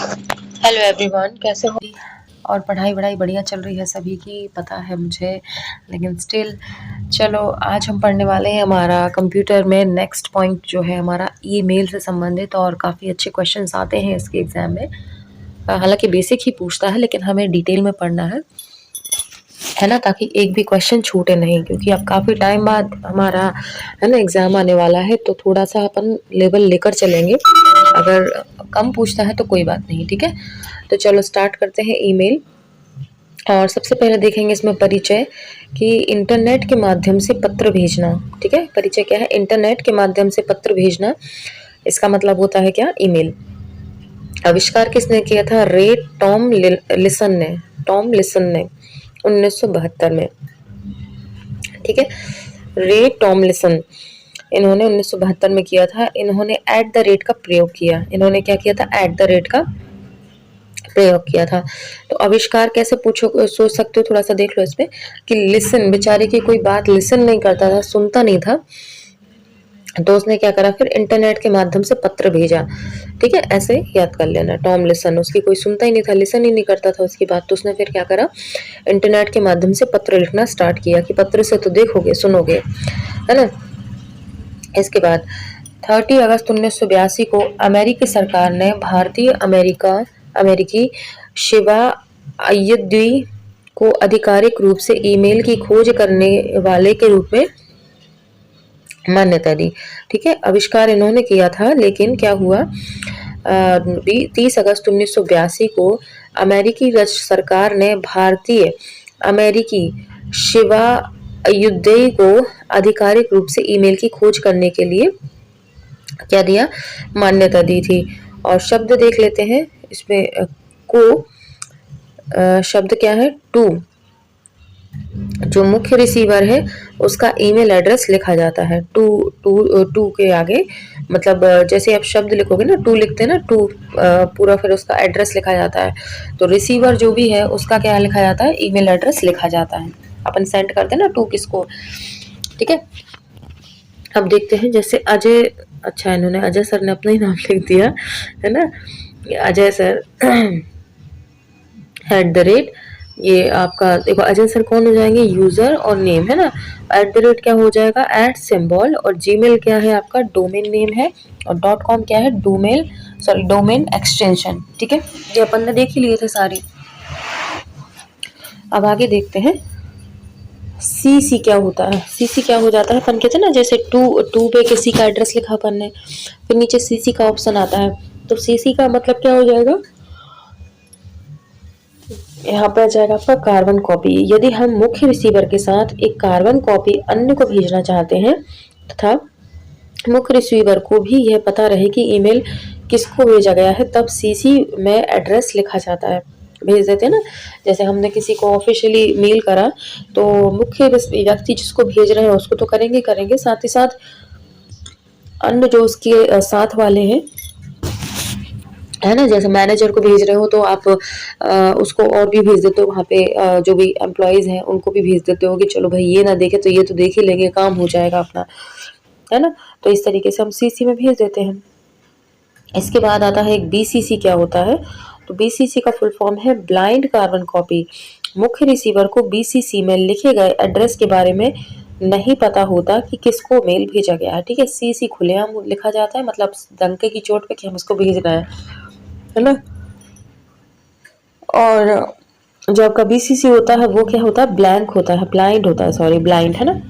Hello everyone, कैसे हो? और पढ़ाई वढ़ाई बढ़िया चल रही है सभी की, पता है मुझे। लेकिन स्टिल चलो, आज हम पढ़ने वाले हैं हमारा कंप्यूटर में नेक्स्ट पॉइंट जो है हमारा ईमेल से संबंधित, और काफ़ी अच्छे क्वेश्चंस आते हैं इसके एग्ज़ाम में। हालांकि बेसिक ही पूछता है, लेकिन हमें डिटेल में पढ़ना है ना, ताकि एक भी क्वेश्चन छूटे नहीं, क्योंकि अब काफ़ी टाइम बाद हमारा है ना एग्ज़ाम आने वाला है, तो थोड़ा सा अपन लेवल लेकर चलेंगे। अगर कम पूछता है तो कोई बात नहीं, ठीक है। तो चलो स्टार्ट करते हैं ईमेल। और सबसे पहले देखेंगे इसमें परिचय, कि इंटरनेट के माध्यम से पत्र भेजना। ठीक है, परिचय क्या है? इंटरनेट के माध्यम से पत्र भेजना, इसका मतलब होता है क्या? ईमेल। आविष्कार किसने किया था? रे टॉम लिसन ने। टॉम लिसन ने 1972 में। ठीक है, रे टॉमलिसन, इन्होंने 1972 में किया था। इन्होंने एट द रेट का प्रयोग किया। इन्होंने क्या किया था? एट द रेट का प्रयोग किया था। तो आविष्कार कैसे पूछो, सोच सकते हो, थोड़ा सा देख लो इसमें, कि लिसन, बेचारे की कोई बात लिसन नहीं करता था, सुनता नहीं था, तो उसने क्या करा? फिर इंटरनेट के माध्यम से पत्र भेजा। ठीक है, ऐसे याद कर लेना। टॉम लिसन, उसकी कोई सुनता ही नहीं था, लिसन ही नहीं करता था उसकी बात, तो उसने फिर क्या करा? इंटरनेट के माध्यम से पत्र लिखना स्टार्ट किया, कि पत्र से तो देखोगे सुनोगे, है ना। इसके बाद 30 अगस्त 1982 को अमेरिकी सरकार ने अमेरिकी शिवा अय्यदी को आधिकारिक रूप से ईमेल की खोज करने वाले के रूप में मान्यता दी। ठीक है, आविष्कार इन्होंने किया था, लेकिन क्या हुआ? 30 अगस्त 1982 को अमेरिकी सरकार ने भारतीय अमेरिकी शिवा अय्युदय को आधिकारिक रूप से ईमेल की खोज करने के लिए क्या दिया? मान्यता दी थी। और शब्द देख लेते हैं इसमें। शब्द क्या है? टू। जो मुख्य रिसीवर है उसका ईमेल एड्रेस लिखा जाता है टू के आगे। मतलब जैसे आप शब्द लिखोगे ना, टू लिखते हैं ना, टू पूरा, फिर उसका एड्रेस लिखा जाता है। तो रिसीवर जो भी है उसका क्या लिखा जाता है? ईमेल एड्रेस लिखा जाता है। अपन सेंड करते हैं ना टू किसको। ठीक है, अब देखते हैं जैसे अजय। अच्छा, इन्होंने अजय सर ने अपना ही नाम लिख दिया, है ना। Ajay sir at the rate, ये आपका देखो, अजय सर कौन हो जाएंगे? यूजर और नेम, है ना। एट द रेट क्या हो जाएगा? Eight symbol. और जीमेल क्या है आपका? डोमेन नेम है। और डॉट कॉम क्या है? Domain extension. ठीक है, ये अपन ने देख ही लिए थे सारी। अब आगे देखते हैं सी क्या होता है। सी क्या हो जाता है? अपन कहते हैं ना, जैसे टू पे किसी का एड्रेस लिखा अपन ने, फिर नीचे सी का ऑप्शन आता है, तो सी का मतलब क्या हो जाएगा? यहाँ पे आ जाएगा आपका कार्बन कॉपी। यदि हम मुख्य रिसीवर के साथ एक कार्बन कॉपी अन्य को भेजना चाहते हैं, तथा मुख्य रिसीवर को भी यह पता रहे कि ईमेल किसको भेजा गया है, तब सीसी में एड्रेस लिखा जाता है, भेज देते हैं ना। जैसे हमने किसी को ऑफिशियली मेल करा, तो मुख्य व्यक्ति जिसको भेज रहे हैं उसको तो करेंगे, साथ ही साथ अन्य जो उसके साथ वाले हैं, है ना। जैसे मैनेजर को भेज रहे हो तो आप उसको और भी भेज देते हो, वहाँ पे जो भी एम्प्लॉयज हैं उनको भी भेज देते हो, कि चलो भाई ये ना देखे तो ये तो देख ही लेंगे, काम हो जाएगा अपना, है ना। तो इस तरीके से हम सीसी में भेज देते हैं। इसके बाद आता है एक बीसीसी। क्या होता है? तो बीसीसी का फुल फॉर्म है ब्लाइंड कार्बन कॉपी। मुख्य रिसीवर को बीसीसी में लिखे गए एड्रेस के बारे में नहीं पता होता कि किसको मेल भेजा गया है। ठीक है, सीसी खुलेआम लिखा जाता है, मतलब डंके की चोट पे कि हम इसको भेज रहे हैं, है ना। और जो आपका बीसीसी होता है वो क्या होता है? ब्लैंक होता है, ब्लाइंड होता है, सॉरी ब्लाइंड, है ना।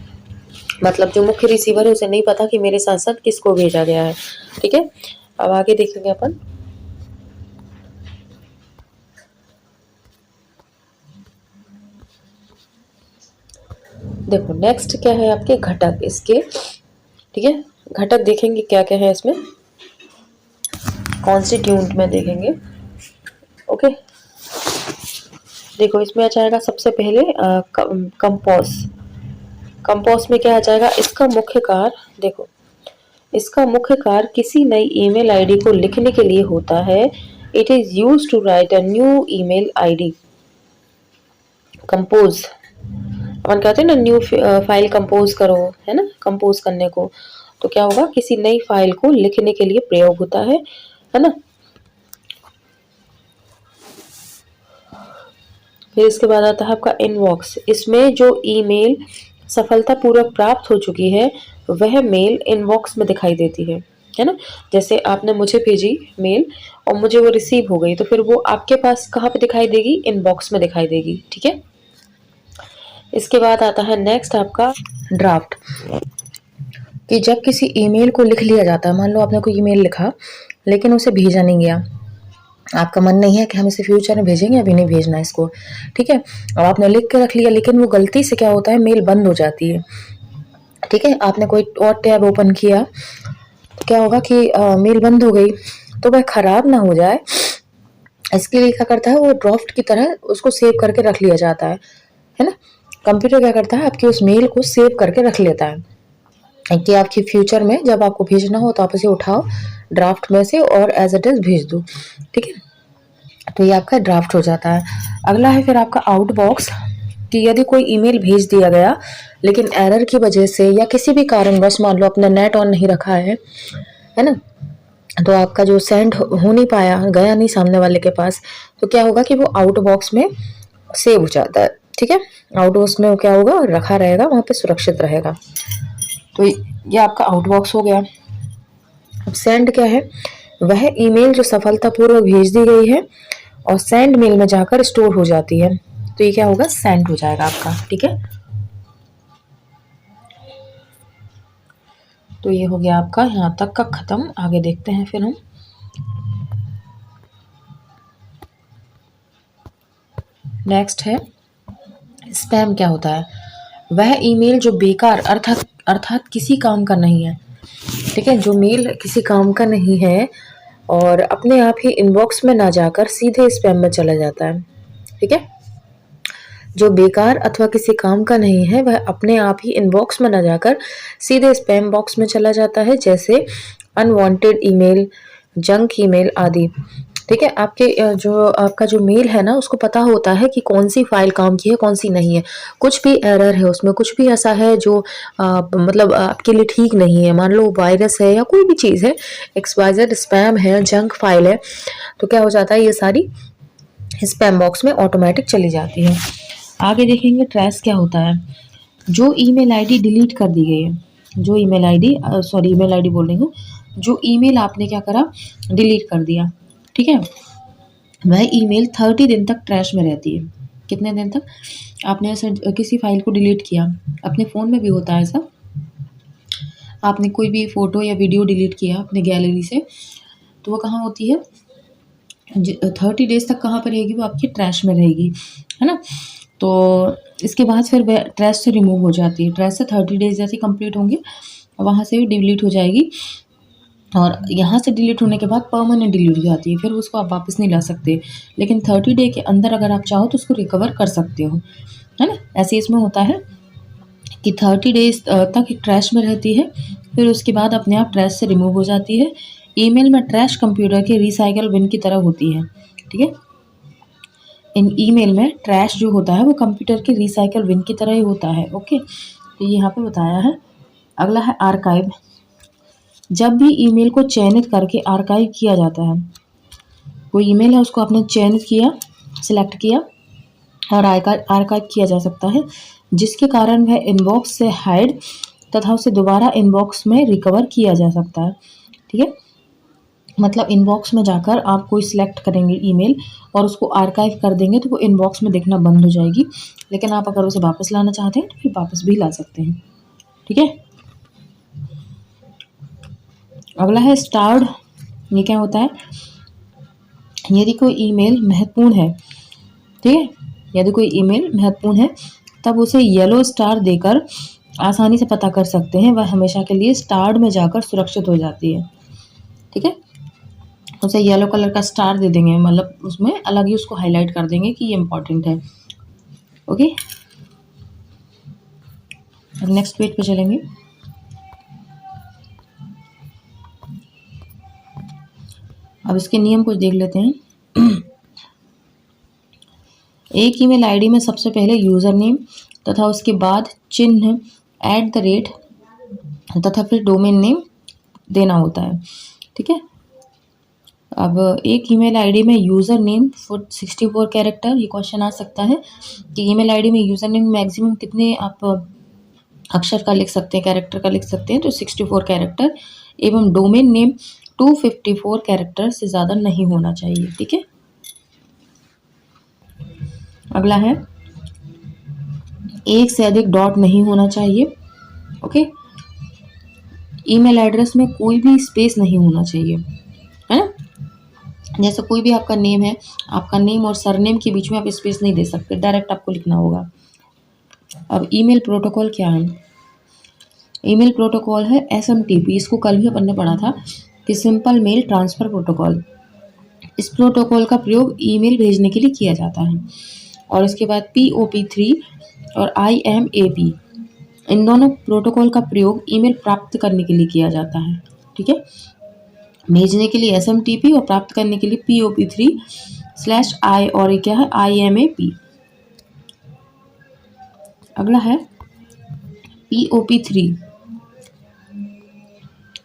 मतलब जो मुख्य रिसीवर है उसे नहीं पता कि मेरे साथ साथ किसको भेजा गया है। ठीक है, अब आगे देखेंगे अपन। देखो नेक्स्ट क्या है आपके घटक इसके। ठीक है, घटक देखेंगे क्या क्या है इसमें, कॉन्स्टिट्यूंट में देखेंगे। ओके, देखो इसमें आ जाएगा सबसे पहले कंपोज। कंपोज में क्या आ जाएगा? इसका मुख्य कार्य, देखो इसका मुख्य कार्य किसी नई ईमेल आईडी को लिखने के लिए होता है। It is use to write a new email ID. Compose, अपन कहते हैं ना न्यू फाइल कंपोज करो, है ना, कंपोज करने को। तो क्या होगा? किसी नई फाइल को लिखने के लिए प्रयोग होता है ना। फिर इसके बाद आता है आपका इनबॉक्स। इसमें जो ईमेल सफलतापूर्वक प्राप्त हो चुकी है वह मेल इनबॉक्स में दिखाई देती है ना। जैसे आपने मुझे भेजी मेल और मुझे वो रिसीव हो गई, तो फिर वो आपके पास कहाँ पे दिखाई देगी? इनबॉक्स में दिखाई देगी, ठीक है। इसके बाद आता है नेक्स्ट आपका ड्राफ्ट, कि जब किसी ईमेल को लिख लिया जाता है, मान लो आपने कोई ईमेल लिखा लेकिन उसे भेजा नहीं गया, आपका मन नहीं है कि हम इसे फ्यूचर में भेजेंगे, अभी नहीं भेजना इसको, ठीक है। अब आपने लिख के रख लिया, लेकिन वो गलती से क्या होता है, मेल बंद हो जाती है, ठीक है। आपने कोई और टैब ओपन किया तो क्या होगा कि मेल बंद हो गई, तो वह खराब ना हो जाए इसके लिए क्या करता है, वो ड्राफ्ट की तरह उसको सेव करके रख लिया जाता है ना। कंप्यूटर क्या करता है, आपकी उस मेल को सेव करके रख लेता है कि आपकी फ्यूचर में जब आपको भेजना हो तो आप इसे उठाओ ड्राफ्ट में से और एज इट इज भेज दो, ठीक है। तो ये आपका ड्राफ्ट हो जाता है। अगला है फिर आपका आउटबॉक्स, कि यदि कोई ईमेल भेज दिया गया लेकिन एरर की वजह से या किसी भी कारणवश, मान लो अपना नेट ऑन नहीं रखा है ना, तो आपका जो सेंड हो नहीं पाया, गया नहीं सामने वाले के पास, तो क्या होगा कि वो आउटबॉक्स में सेव हो जाता है, ठीक है। आउटबॉक्स में वो क्या होगा, रखा रहेगा, वहाँ पे सुरक्षित रहेगा। तो ये आपका आउटबॉक्स हो गया। अब सेंड क्या है, वह ईमेल जो सफलतापूर्वक भेज दी गई है और सेंड मेल में जाकर स्टोर हो जाती है, तो ये क्या होगा, सेंड हो जाएगा आपका, ठीक है। तो ये हो गया आपका यहाँ तक का खत्म। आगे देखते हैं फिर हम। नेक्स्ट है स्पैम। क्या होता है, वह ईमेल जो बेकार अर्थात किसी काम का नहीं है, ठीक है। जो मेल किसी काम का नहीं है और अपने आप ही इनबॉक्स में ना जाकर सीधे स्पैम में चला जाता है, ठीक है। जो बेकार अथवा किसी काम का नहीं है वह अपने आप ही इनबॉक्स में ना जाकर सीधे स्पैम बॉक्स में चला जाता है, जैसे अनवांटेड ईमेल, जंक ईमेल आदि, ठीक है। जो आपका जो मेल है ना, उसको पता होता है कि कौन सी फाइल काम की है, कौन सी नहीं है। कुछ भी एरर है उसमें, कुछ भी ऐसा है जो मतलब आपके लिए ठीक नहीं है, मान लो वायरस है या कोई भी चीज़ है, XYZ स्पैम है, जंक फाइल है, तो क्या हो जाता है, ये सारी स्पैम बॉक्स में ऑटोमेटिक चली जाती है। आगे देखेंगे ट्रैश क्या होता है। जो ईमेल आईडी डिलीट कर दी गई है, जो ईमेल आईडी बोल रही हूँ, जो ईमेल आपने क्या करा, डिलीट कर दिया, ठीक है, वह ईमेल 30 दिन तक ट्रैश में रहती है। कितने दिन तक? आपने ऐसे किसी फाइल को डिलीट किया, अपने फ़ोन में भी होता है ऐसा, आपने कोई भी फ़ोटो या वीडियो डिलीट किया अपने गैलरी से, तो वो कहाँ होती है, 30 डेज़ तक कहाँ पर रहेगी, वो आपकी ट्रैश में रहेगी, है ना। तो इसके बाद फिर वह ट्रैश से रिमूव हो जाती है। ट्रैश से 30 डेज़ जैसे कंप्लीट होंगे, वहाँ से भी डिलीट हो जाएगी, और यहाँ से डिलीट होने के बाद परमानेंट डिलीट हो जाती है, फिर उसको आप वापस नहीं ला सकते। लेकिन 30 डे के अंदर अगर आप चाहो तो उसको रिकवर कर सकते हो, है ना। ऐसे इसमें होता है कि 30 डेज तक ट्रैश में रहती है, फिर उसके बाद अपने आप ट्रैश से रिमूव हो जाती है। ईमेल में ट्रैश कंप्यूटर के रिसाइकल बिन की तरह होती है, ठीक है। इन ईमेल में ट्रैश जो होता है वो कंप्यूटर के रिसाइकल बिन की तरह ही होता है, ओके। तो यहाँ पे बताया है। अगला है आर्काइव। जब भी ईमेल को चयनित करके आर्काइव किया जाता है, कोई ईमेल है उसको आपने चयनित किया, सिलेक्ट किया और आर्काइव किया जा सकता है, जिसके कारण वह इनबॉक्स से हाइड तथा उसे दोबारा इनबॉक्स में रिकवर किया जा सकता है, ठीक है। मतलब इनबॉक्स में जाकर आप कोई सिलेक्ट करेंगे ईमेल और उसको आर्काइव कर देंगे तो वो इनबॉक्स में दिखना बंद हो जाएगी, लेकिन आप अगर उसे वापस लाना चाहते हैं तो फिर वापस भी ला सकते हैं, ठीक है। अगला है स्टार्ड। ये क्या होता है, यदि कोई ईमेल महत्वपूर्ण है, ठीक है, यदि कोई ईमेल महत्वपूर्ण है तब उसे येलो स्टार देकर आसानी से पता कर सकते हैं, वह हमेशा के लिए स्टार्ड में जाकर सुरक्षित हो जाती है, ठीक है। उसे येलो कलर का स्टार दे देंगे, मतलब उसमें अलग ही उसको हाईलाइट कर देंगे कि ये इम्पोर्टेंट है, ओके। अब नेक्स्ट पेज पे चलेंगे। अब इसके नियम कुछ देख लेते हैं। एक ईमेल आईडी में सबसे पहले यूज़र नेम तथा उसके बाद चिन्ह @ तथा फिर डोमेन नेम देना होता है, ठीक है। अब एक ईमेल आईडी में यूज़र नेम फॉर 64 कैरेक्टर, ये क्वेश्चन आ सकता है कि ईमेल आईडी में यूज़र नेम मैक्सिमम कितने आप अक्षर का लिख सकते हैं, कैरेक्टर का लिख सकते हैं, तो 64 कैरेक्टर, एवं डोमेन नेम 254 कैरेक्टर से ज़्यादा नहीं होना चाहिए। ठीक है, अगला है एक से अधिक डॉट नहीं होना चाहिए। ओके, ईमेल एड्रेस में कोई भी स्पेस नहीं होना चाहिए, है ना। जैसे कोई भी आपका नेम है, आपका नेम और सरनेम के बीच में आप स्पेस नहीं दे सकते, डायरेक्ट आपको लिखना होगा। अब ईमेल प्रोटोकॉल क्या है? ईमेल प्रोटोकॉल है SMTP, इसको कल भी अपन ने पढ़ा था कि सिंपल मेल ट्रांसफ़र प्रोटोकॉल। इस प्रोटोकॉल का प्रयोग ईमेल भेजने के लिए किया जाता है। और इसके बाद POP3 और IMAP, इन दोनों प्रोटोकॉल का प्रयोग ईमेल प्राप्त करने के लिए किया जाता है। ठीक है, भेजने के लिए SMTP और प्राप्त करने के लिए POP3/I और ये क्या है IMAP। अगला है POP3,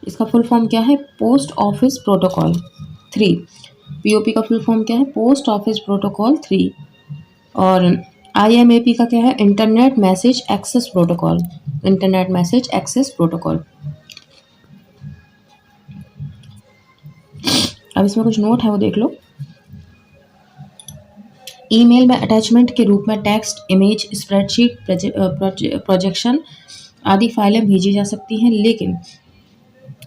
इसका फुल फॉर्म क्या है? Post office protocol 3। POP का फुल फॉर्म क्या है? Post office protocol 3। और IMAP का क्या है? Internet message access protocol, internet message access protocol. अब इसमें कुछ नोट है वो देख लो। ईमेल में अटैचमेंट के रूप में टेक्स्ट, इमेज, स्प्रेडशीट, प्रोजेक्शन आदि फाइलें भेजी जा सकती हैं, लेकिन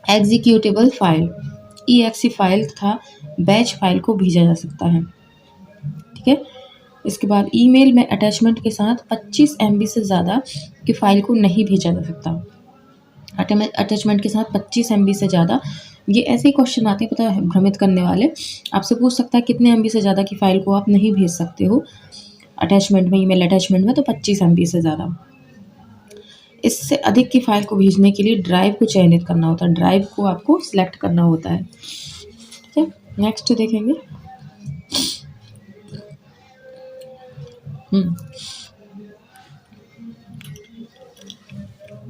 एग्जीक्यूटेबल फाइल, EXE फाइल तथा बैच फाइल को भेजा जा सकता है। ठीक है, इसके बाद ईमेल में अटैचमेंट के साथ 25 MB से ज़्यादा की फाइल को नहीं भेजा जा सकता। अटैचमेंट के साथ 25 MB से ज़्यादा, ये ऐसे क्वेश्चन आते हैं, पता है, भ्रमित करने वाले। आपसे पूछ सकता है कितने MB से ज़्यादा की फाइल को आप नहीं भेज सकते हो अटैचमेंट में, ईमेल अटैचमेंट में, तो 25 MB से ज़्यादा। इससे अधिक की फाइल को भेजने के लिए ड्राइव को चयनित करना होता है, ड्राइव को आपको सिलेक्ट करना होता है। ठीक है, नेक्स्ट देखेंगे।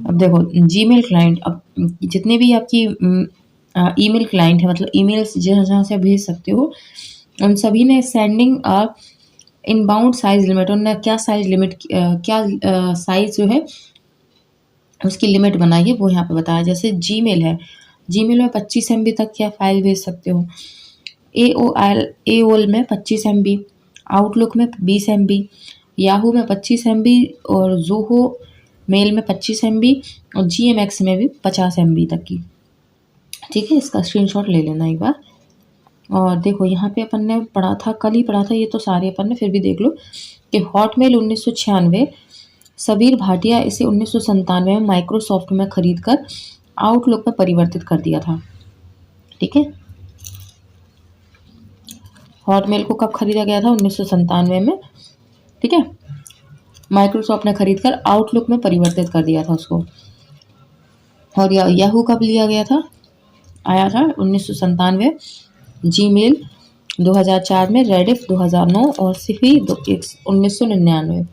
अब देखो जीमेल क्लाइंट, अब जितने भी आपकी ईमेल क्लाइंट है, मतलब ईमेल्स जहाँ जहाँ से भेज सकते हो, उन सभी ने सेंडिंग इनबाउंड साइज लिमिट, उन्होंने क्या साइज लिमिट, क्या साइज जो है उसकी लिमिट बनाई है वो यहाँ पे बताया। जैसे जीमेल है, जीमेल में 25 MB तक क्या फाइल भेज सकते हो। AOL में 25 MB, आउटलुक में 20 MB, याहू में 25 MB, और जोहो मेल में 25 MB, और GMX में भी 50 MB तक की। ठीक है, इसका स्क्रीनशॉट ले लेना एक बार। और देखो यहाँ पे अपन ने पढ़ा था, कल ही पढ़ा था, ये तो सारे अपन ने, फिर भी देख लो कि हॉटमेल 1996, सबीर भाटिया इसे 1997 में माइक्रोसॉफ्ट में खरीद कर आउटलुक में परिवर्तित कर दिया था। ठीक है, हॉटमेल को कब खरीदा गया था? 1997 में। ठीक है, माइक्रोसॉफ्ट ने खरीद कर आउटलुक में परिवर्तित कर दिया था उसको। और याहू कब लिया गया था? आया था 1997, जीमेल 2004 में, रेडिफ 2009 और सिफी 1999।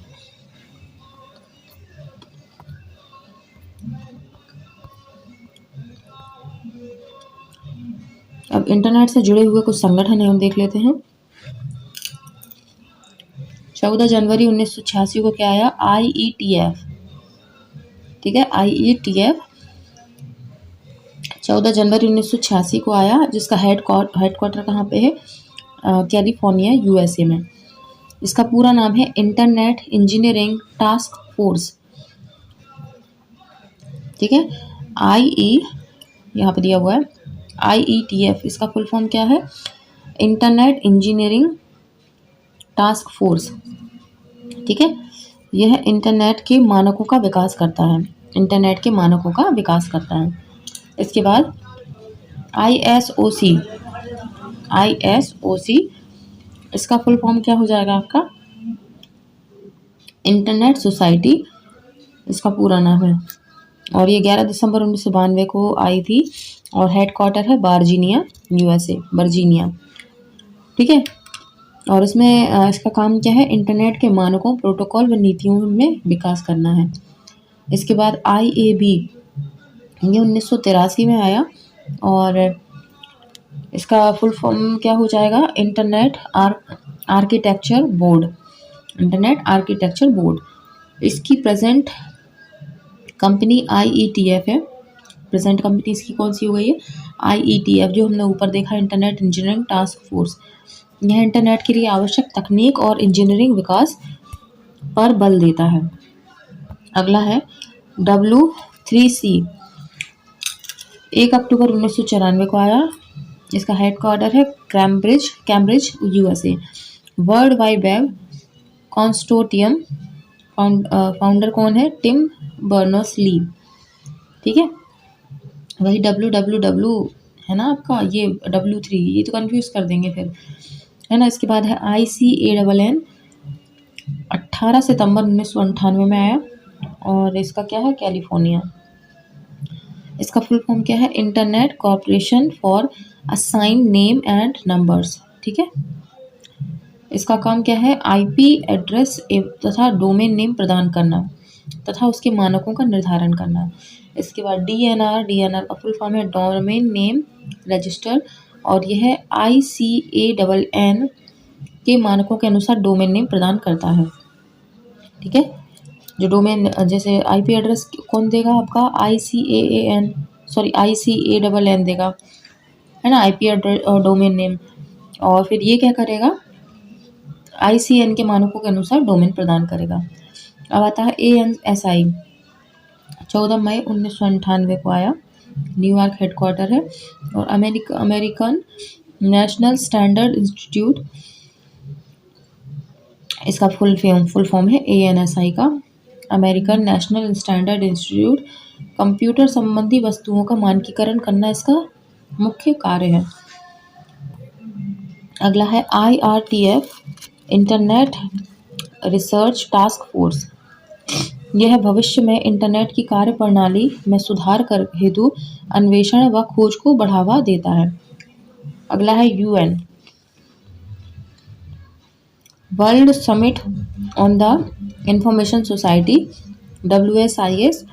अब इंटरनेट से जुड़े हुए कुछ संगठन है, हम देख लेते हैं। 14 जनवरी 1986 को क्या आया? IETF। ठीक है, IETF 14 जनवरी 1986 को आया, जिसका हेडक्वार्टर कहाँ पे है? कैलिफोर्निया, USA में। इसका पूरा नाम है इंटरनेट इंजीनियरिंग टास्क फोर्स। ठीक है, यहाँ पे दिया हुआ है IETF, इसका फुल फॉर्म क्या है? Internet engineering task force. ठीक है, यह इंटरनेट के मानकों का विकास करता है, इंटरनेट के मानकों का विकास करता है। इसके बाद ISOC, इसका फुल फॉर्म क्या हो जाएगा आपका? इंटरनेट सोसाइटी, इसका पूरा नाम है। और ये 11 दिसंबर 1992 को आई थी, और हेडक्वार्टर है वर्जीनिया, USA, वर्जीनिया। ठीक है, और इसमें इसका काम क्या है? इंटरनेट के मानकों, प्रोटोकॉल व नीतियों में विकास करना है। इसके बाद IAB, ये 1983 में आया, और इसका फुल फॉर्म क्या हो जाएगा? Internet architecture board. Internet architecture board. इसकी प्रेजेंट कंपनी IETF है। प्रेजेंट कंपनी इसकी कौन सी हो गई है? IETF, जो हमने ऊपर देखा इंटरनेट इंजीनियरिंग टास्क फोर्स। यह इंटरनेट के लिए आवश्यक तकनीक और इंजीनियरिंग विकास पर बल देता है। अगला है W3C। 1 अक्टूबर 1994 को आया। इसका हेडक्वार्टर है Cambridge USA। World wide web consortium founder कौन है? Tim Berners-Lee. ठीक है, वही WWW है ना आपका, ये W3, ये तो कंफ्यूज कर देंगे फिर, है ना। इसके बाद है ICANN। 18 सितंबर 1998 में आया और इसका क्या है? कैलिफोर्निया। इसका फुल फॉर्म क्या है? Internet corporation for assign name and numbers. ठीक है, इसका काम क्या है? IP एड्रेस तथा डोमेन नेम प्रदान करना तथा उसके मानकों का निर्धारण करना। इसके बाद DNR का फुल फॉर्म है डोमेन नेम रजिस्टर, और यह ICANN के मानकों के अनुसार डोमेन नेम प्रदान करता है। ठीक है, जो डोमेन जैसे IP एड्रेस कौन देगा आपका? ICANN देगा, है ना, IP एड्रेस और डोमेन नेम। और फिर ये क्या करेगा? ICANN के मानकों के अनुसार डोमेन प्रदान करेगा। अब आता है ANSI। 14 मई 1998 को आया। न्यूयॉर्क हेडक्वार्टर है। और अमेरिकन नेशनल स्टैंडर्ड इंस्टीट्यूट, इसका फुल फॉर्म है ANSI का। American national standard institute. Computer संबंधी वस्तुओं का मानकीकरण करना इसका मुख्य कार्य है। अगला है IRTF, internet research task force. यह भविष्य में इंटरनेट की कार्यप्रणाली में सुधार कर हेतु अन्वेषण व खोज को बढ़ावा देता है। अगला है UN, world summit on the information society, WSIS।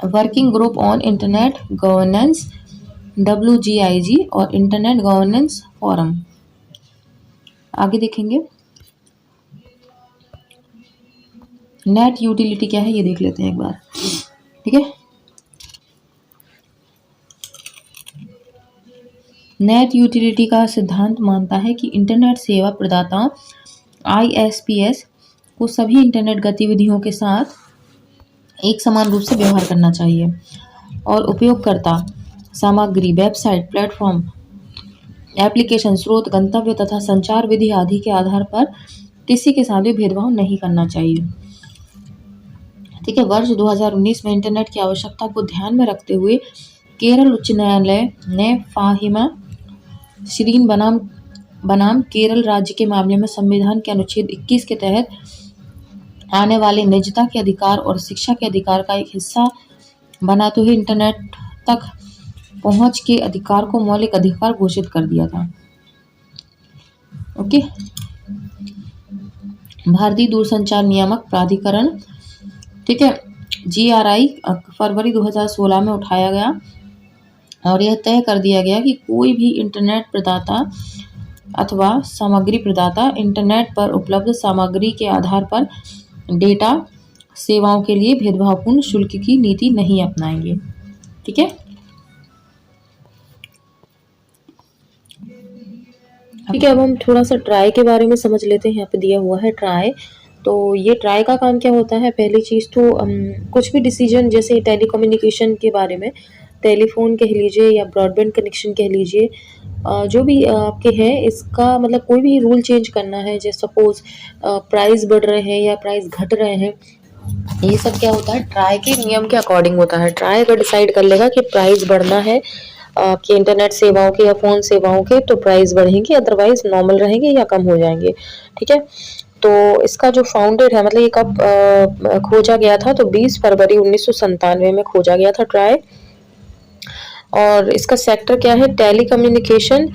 Working group on internet governance, WGIG। और इंटरनेट गवर्नेंस फोरम। आगे देखेंगे नेट यूटिलिटी क्या है, ये देख लेते हैं एक बार। ठीक है, नेट यूटिलिटी का सिद्धांत मानता है कि इंटरनेट सेवा प्रदाता ISPs को सभी इंटरनेट गतिविधियों के साथ एक समान रूप से व्यवहार करना चाहिए और उपयोगकर्ता सामग्री, वेबसाइट, प्लेटफॉर्म, एप्लीकेशन, स्रोत, गंतव्य तथा संचार विधि आदि के आधार पर किसी के साथ भी भेदभाव नहीं करना चाहिए। ठीक है, वर्ष 2019 में इंटरनेट की आवश्यकता को ध्यान में रखते हुए केरल उच्च न्यायालय ने फाहिमा शिरीन बनाम केरल राज्य के मामले में संविधान के अनुच्छेद 21 के तहत आने वाले निजता के अधिकार और शिक्षा के अधिकार का एक हिस्सा बनाते हुए इंटरनेट तक पहुंच के अधिकार को मौलिक अधिकार घोषित कर दिया था। ओके, भारतीय दूरसंचार नियामक प्राधिकरण, ठीक है, GRI फरवरी 2016 में उठाया गया और यह तय कर दिया गया कि कोई भी इंटरनेट प्रदाता अथवा सामग्री प्रदाता इंटरनेट पर उपलब्ध सामग्री के आधार पर डेटा सेवाओं के लिए भेदभावपूर्ण शुल्क की नीति नहीं अपनाएंगे। ठीक है, ठीक है, अब हम थोड़ा सा ट्राई के बारे में समझ लेते हैं। यहाँ पे दिया हुआ है ट्राई। तो ये ट्राई का काम क्या होता है? पहली चीज़ तो कुछ भी डिसीजन, जैसे टेलीकम्युनिकेशन के बारे में, टेलीफोन कह लीजिए या ब्रॉडबैंड कनेक्शन कह लीजिए, जो भी आपके हैं, इसका मतलब कोई भी रूल चेंज करना है, जैसे सपोज प्राइस बढ़ रहे हैं या प्राइस घट रहे हैं, ये सब क्या होता है? ट्राई के नियम के अकॉर्डिंग होता है। ट्राई अगर डिसाइड कर लेगा कि प्राइस बढ़ना है आपके इंटरनेट सेवाओं के या फ़ोन सेवाओं के, तो प्राइस बढ़ेंगे, अदरवाइज नॉर्मल रहेंगे या कम हो जाएंगे। ठीक है, तो इसका जो फाउंडर है, मतलब ये कब खोजा गया था? तो 20 फरवरी 1997 में खोजा गया था ट्राई। और इसका सेक्टर क्या है? टेलीकम्युनिकेशन।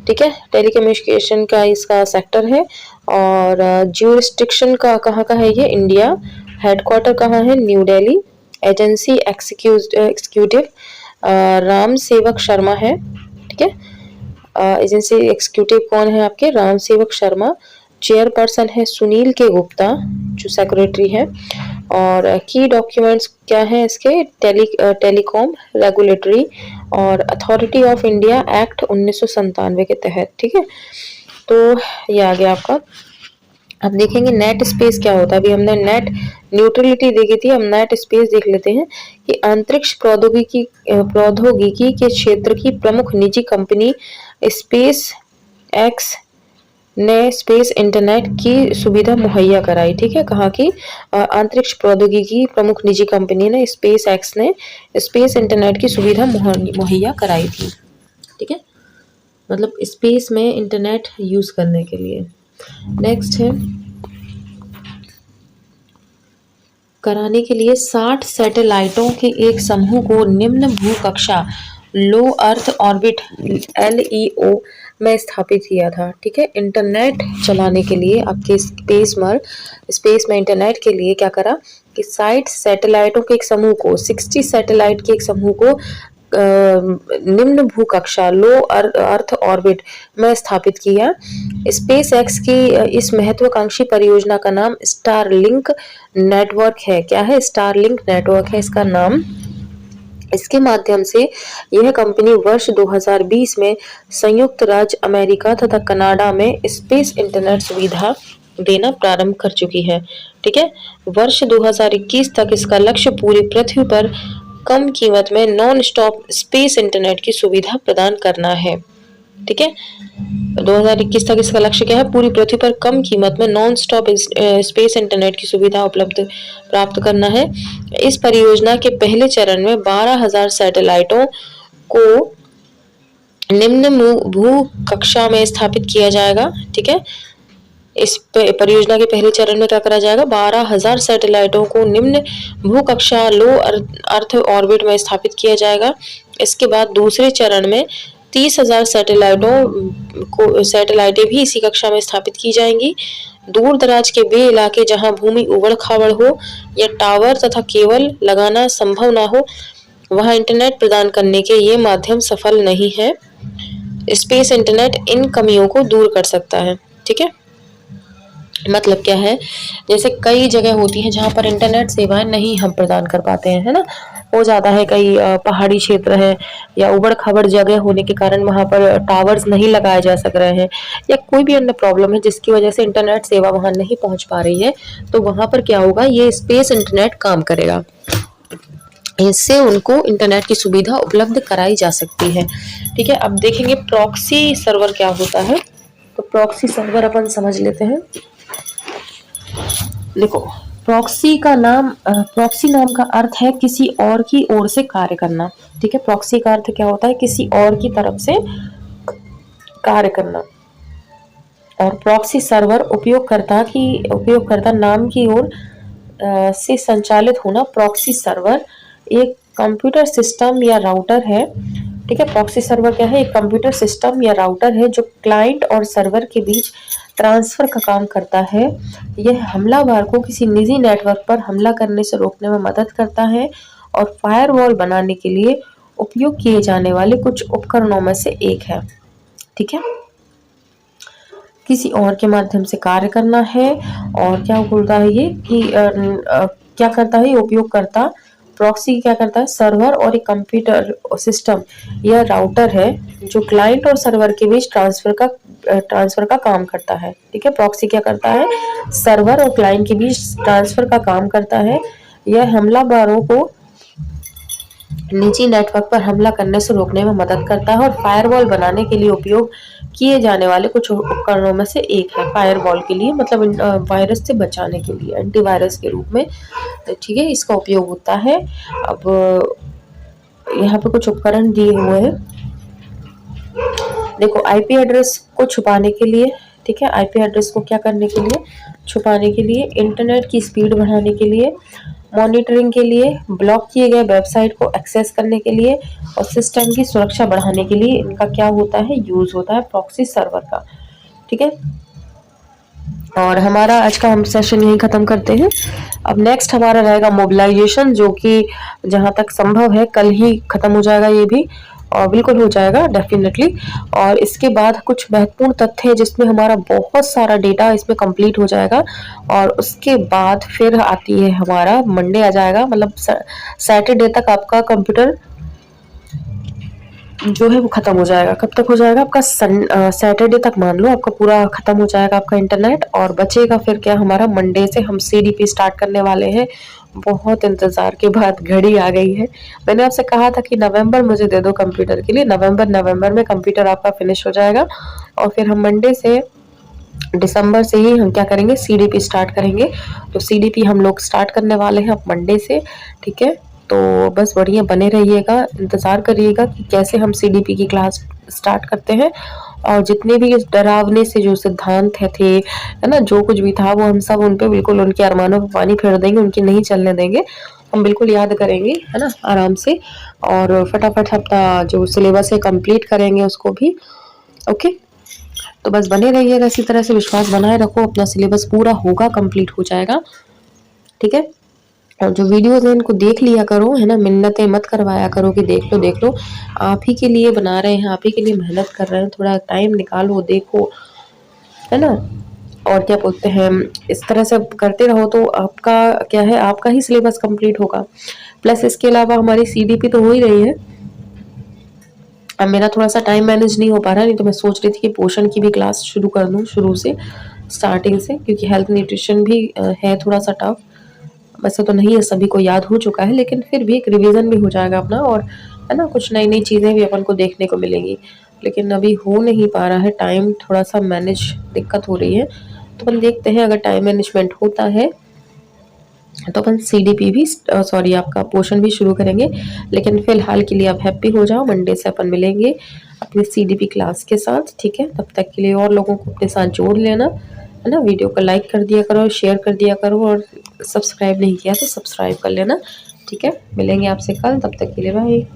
ठीक है, टेलीकम्युनिकेशन का इसका सेक्टर है। और ज्यूरिस्डिक्शन का कहाँ का है ये? इंडिया। हेडक्वार्टर कहाँ है? New Delhi. Agency executive Ram सेवक शर्मा है। ठीक है, एजेंसी एग्जीक्यूटिव कौन है आपके? राम सेवक शर्मा। चेयरपर्सन है सुनील के गुप्ता जो सेक्रेटरी है। और की डॉक्यूमेंट्स क्या है इसके? टेलीकॉम रेगुलेटरी और अथॉरिटी ऑफ इंडिया एक्ट 1997 के तहत। ठीक है, तो ये आ गया आपका। अब देखेंगे नेट स्पेस क्या होता है। अभी हमने नेट न्यूट्रलिटी देखी थी, हम नेट स्पेस देख लेते हैं कि अंतरिक्ष प्रौद्योगिकी के क्षेत्र की प्रमुख निजी कंपनी स्पेस एक्स ने स्पेस इंटरनेट की सुविधा मुहैया कराई। ठीक है, कहाँ की? अंतरिक्ष प्रौद्योगिकी प्रमुख निजी कंपनी ने स्पेस एक्स ने स्पेस इंटरनेट की सुविधा मुहैया कराई थी। ठीक है, मतलब स्पेस में इंटरनेट यूज करने के लिए। नेक्स्ट है कराने के लिए 60 सैटेलाइटों के एक समूह को निम्न भूकक्षा लो अर्थ ऑर्बिट LEO में स्थापित किया था। ठीक है, इंटरनेट चलाने के लिए आपके स्पेस में इंटरनेट के लिए क्या करा कि 60 सैटेलाइटों के एक समूह को 60 सैटेलाइट के एक समूह को निम्न भूकक्षा लो अर्थ ऑर्बिट में स्थापित किया। स्पेस एक्स की इस महत्वाकांक्षी परियोजना का नाम स्टारलिंक नेटवर्क है। क्या है? स्टारलिंक नेटवर्क है इसका नाम। इसके माध्यम से यह कंपनी वर्ष 2020 में संयुक्त राज्य अमेरिका तथा कनाडा में स्पेस इंटरनेट सुविधा देना प्रारंभ कर चुकी है। ठीक है, वर्ष 2021 तक इसका लक्ष्य पूरी पृथ्वी पर कम कीमत में नॉन स्टॉप स्पेस इंटरनेट की सुविधा प्रदान करना है। ठीक है, 2021 तक इसका लक्ष्य क्या है? पूरी पृथ्वी पर कम कीमत में नॉन स्टॉप स्पेस इंटरनेट की सुविधा उपलब्ध प्राप्त करना है। इस परियोजना के पहले चरण में 12,000 सैटेलाइटों को निम्न भू कक्षा में स्थापित किया जाएगा। ठीक है, इस परियोजना के पहले चरण में क्या करा जाएगा? 12,000 सैटेलाइटों को निम्न भू कक्षा लो अर्थ ऑर्बिट में स्थापित किया जाएगा। इसके बाद दूसरे चरण में 30,000 सैटेलाइटें भी इसी कक्षा में स्थापित की जाएंगी। दूर दराज के वे इलाके जहां भूमि उबड़ खाबड़ हो या टावर तथा केबल लगाना संभव ना हो, वहां इंटरनेट प्रदान करने के ये माध्यम सफल नहीं है। स्पेस इंटरनेट इन कमियों को दूर कर सकता है। ठीक है, मतलब क्या है? जैसे कई जगह होती है जहाँ पर इंटरनेट सेवाएं नहीं हम प्रदान कर पाते हैं, है ना, हो जाता है। कई पहाड़ी क्षेत्र है या उबड़ खाबड़ जगह होने के कारण वहाँ पर टावर्स नहीं लगाए जा सक रहे हैं या कोई भी अन्य प्रॉब्लम है जिसकी वजह से इंटरनेट सेवा वहाँ नहीं पहुँच पा रही है, तो वहाँ पर क्या होगा? ये स्पेस इंटरनेट काम करेगा। इससे उनको इंटरनेट की सुविधा उपलब्ध कराई जा सकती है। ठीक है, अब देखेंगे प्रॉक्सी सर्वर क्या होता है। तो प्रॉक्सी सर्वर अपन समझ लेते हैं। देखो, प्रॉक्सी नाम का अर्थ है किसी और की ओर से कार्य करना। ठीक है, प्रॉक्सी का अर्थ क्या होता है? किसी और की तरफ से कार्य करना। और प्रॉक्सी सर्वर उपयोगकर्ता नाम की ओर से संचालित होना। प्रॉक्सी सर्वर एक कंप्यूटर सिस्टम या राउटर है। ठीक है, प्रॉक्सी सर्वर क्या है? एक कंप्यूटर सिस्टम या राउटर है जो क्लाइंट और सर्वर के बीच ट्रांसफर का काम करता है। यह हमलावर को किसी निजी नेटवर्क पर हमला करने से रोकने में मदद करता है और फायरवॉल बनाने के लिए उपयोग किए जाने वाले कुछ उपकरणों में से एक है। ठीक है, किसी और के माध्यम से कार्य करना है। और क्या बोलता है ये कि क्या करता है? उपयोगकर्ता प्रॉक्सी क्या करता है? सर्वर और एक कंप्यूटर सिस्टम या राउटर है जो क्लाइंट और सर्वर के बीच ट्रांसफर का काम करता है। ठीक है, प्रॉक्सी क्या करता है? सर्वर और क्लाइंट के बीच ट्रांसफर का काम करता है। यह हमलावरों को निजी नेटवर्क पर हमला करने से रोकने में मदद करता है और फायरवॉल बनाने के लिए उपयोग किए जाने वाले कुछ उपकरणों में से एक है। फायरवॉल के लिए मतलब वायरस से बचाने के लिए, एंटीवायरस के रूप में। ठीक है, इसका उपयोग होता है। अब यहाँ पे कुछ उपकरण दिए हुए हैं। देखो, आईपी एड्रेस को छुपाने के लिए, ठीक है, आईपी एड्रेस को क्या करने के लिए? छुपाने के लिए, इंटरनेट की स्पीड बढ़ाने के लिए, मॉनिटरिंग के लिए, ब्लॉक किए गए वेबसाइट को एक्सेस करने के लिए और सिस्टम की सुरक्षा बढ़ाने के लिए इनका क्या होता है? यूज होता है प्रॉक्सी सर्वर का। ठीक है, और हमारा आज का हम सेशन यही खत्म करते हैं। अब नेक्स्ट हमारा रहेगा मोबिलाइजेशन, जो कि जहां तक संभव है कल ही खत्म हो जाएगा ये भी। और बिल्कुल हो जाएगा डेफिनेटली। और इसके बाद कुछ महत्वपूर्ण तथ्य है जिसमें हमारा बहुत सारा डेटा इसमें कंप्लीट हो जाएगा। और उसके बाद फिर आती है हमारा मंडे आ जाएगा, मतलब सैटरडे तक आपका कंप्यूटर जो है वो खत्म हो जाएगा। कब तक हो जाएगा आपका? सैटरडे तक मान लो आपका पूरा खत्म हो जाएगा आपका इंटरनेट। और बचेगा फिर क्या हमारा मंडे से हम सीडीपी स्टार्ट करने वाले हैं। बहुत इंतजार के बाद घड़ी आ गई है। मैंने आपसे कहा था कि नवंबर मुझे दे दो कंप्यूटर के लिए। नवंबर में कंप्यूटर आपका फिनिश हो जाएगा और फिर हम मंडे से दिसंबर से ही हम क्या करेंगे, सीडीपी स्टार्ट करेंगे। तो सीडीपी हम लोग स्टार्ट करने वाले हैं अब मंडे से, ठीक है। तो बस बढ़िया बने रहिएगा, इंतज़ार करिएगा कि कैसे हम सीडीपी की क्लास स्टार्ट करते हैं। और जितने भी इस डरावने से जो सिद्धांत थे, है ना, जो कुछ भी था वो हम सब उन पे बिल्कुल उनके अरमानों पे पानी फेर देंगे, उनकी नहीं चलने देंगे। हम बिल्कुल याद करेंगे, है ना, आराम से। और फटाफट अपना जो सिलेबस है कंप्लीट करेंगे उसको भी। ओके, तो बस बने रहिएगा इसी तरह से, विश्वास बनाए रखो, अपना सिलेबस पूरा होगा, कंप्लीट हो जाएगा, ठीक है। और जो वीडियोज़ हैं इनको देख लिया करो, है ना, मिन्नतें मत करवाया करो कि देख लो। आप ही के लिए बना रहे हैं, आप ही के लिए मेहनत कर रहे हैं, थोड़ा टाइम निकालो, देखो, है ना। और क्या बोलते हैं, इस तरह से करते रहो तो आपका क्या है, आपका ही सिलेबस कंप्लीट होगा। प्लस इसके अलावा हमारी सीडीपी तो हो ही रही है। अब मेरा थोड़ा-सा टाइम मैनेज नहीं हो पा रहा है, नहीं तो मैं सोच रही थी कि पोषण की भी क्लास शुरू कर दूँ शुरू से, स्टार्टिंग से, क्योंकि हेल्थ न्यूट्रिशन भी है थोड़ा-सा टफ। वैसे तो नहीं है, सभी को याद हो चुका है, लेकिन फिर भी एक रिवीजन भी हो जाएगा अपना, और है ना, कुछ नई-नई चीज़ें भी अपन को देखने को मिलेंगी। लेकिन अभी हो नहीं पा रहा है, टाइम थोड़ा-सा मैनेज दिक्कत हो रही है। तो अपन देखते हैं, अगर टाइम मैनेजमेंट होता है तो अपन सीडीपी भी सॉरी आपका पोर्शन भी शुरू करेंगे। लेकिन फिलहाल के लिए आप हैप्पी हो जाओ, मंडे से अपन मिलेंगे अपनी सीडीपी क्लास के साथ, ठीक है। तब तक के लिए और लोगों को अपने साथ जोड़ लेना, है ना। वीडियो को लाइक कर दिया करो, शेयर कर दिया करो, और सब्सक्राइब नहीं किया तो सब्सक्राइब कर लेना, ठीक है। मिलेंगे आपसे कल, तब तक के लिए बाय।